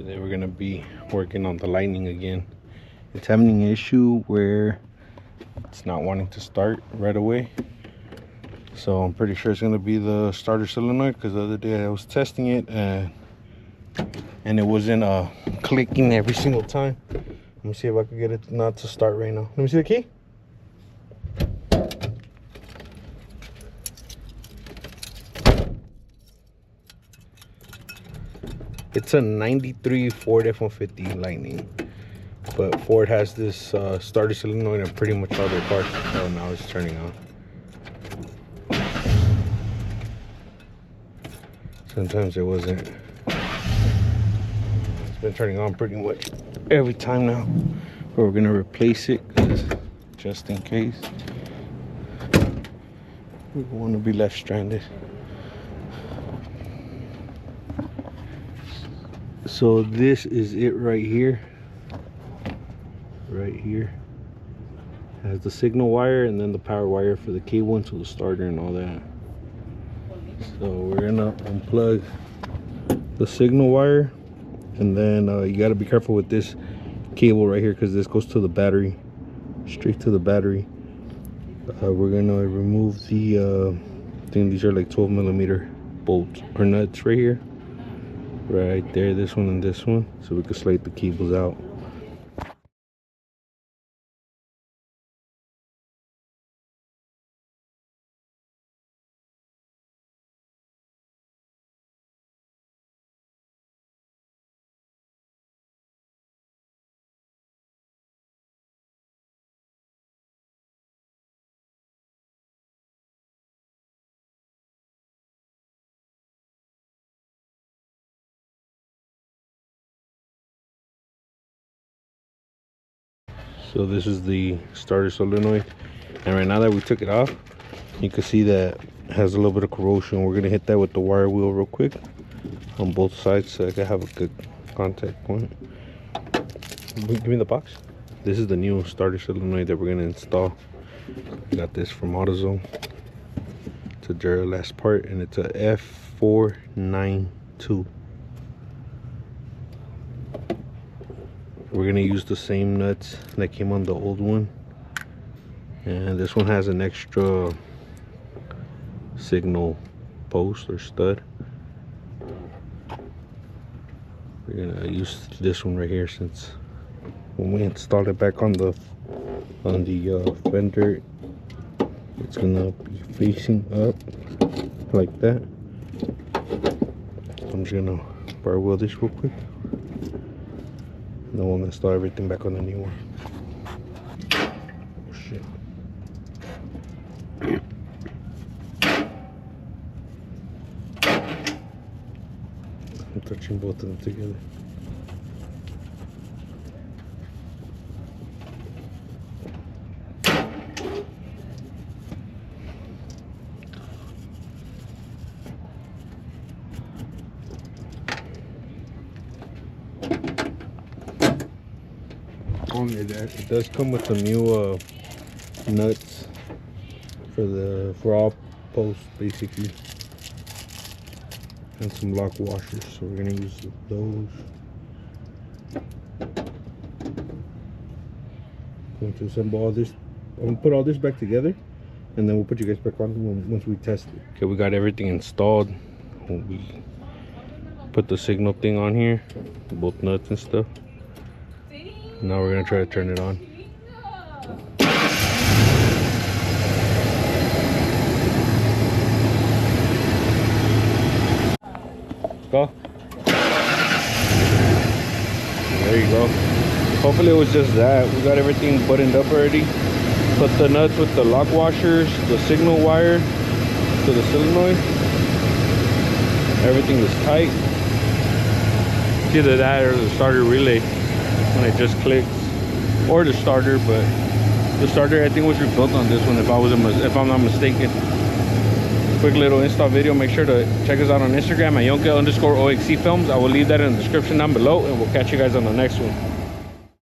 Today we're gonna be working on the lightning again. It's having an issue where it's not wanting to start right away. So I'm pretty sure it's gonna be the starter solenoid, because the other day I was testing it and it wasn't clicking every single time. Let me see if I can get it not to start right now. Let me see the key. It's a 93 Ford F-150 Lightning, but Ford has this starter solenoid in pretty much all their cars. Oh, now it's turning on. Sometimes it wasn't. It's been turning on pretty much every time now. But we're gonna replace it just in case. We don't want to be left stranded. So this is it right here. Right here has the signal wire and then the power wire for the cable into the starter and all that. So we're gonna unplug the signal wire, and then you got to be careful with this cable right here, because this goes to the battery, straight to the battery. We're gonna remove the I think these are like 12mm bolts or nuts right here, right there, this one and this one, so we can slide the cables out. So this is the starter solenoid, and right now that we took it off, you can see that it has a little bit of corrosion. We're gonna hit that with the wire wheel real quick on both sides so I can have a good contact point. Give me the box. This is the new starter solenoid that we're gonna install. I got this from AutoZone. It's a Duralast part, and it's a F492. We're gonna use the same nuts that came on the old one, and this one has an extra signal post or stud. We're gonna use this one right here, since when we install it back on the fender, it's gonna be facing up like that. I'm just gonna bar wheel this real quick. No one install everything back on the new one. Oh shit. I'm touching both of them together. It does come with some new nuts for all posts basically, and some lock washers, so we're gonna use those. Going to assemble all this. I'm gonna put all this back together, and then we'll put you guys back on once we test it. Okay, we got everything installed. We put the signal thing on here, both nuts and stuff. Now we're gonna try to turn it on. Go. There you go. Hopefully it was just that. We got everything buttoned up already. Put the nuts with the lock washers, the signal wire to the solenoid. Everything is tight. It's either that or the starter relay when it just clicks, or the starter, but the starter I think was rebuilt on this one if I'm not mistaken. Quick little install video. Make sure to check us out on Instagram at Yonke_OXC Films. I will leave that in the description down below, and we'll catch you guys on the next one.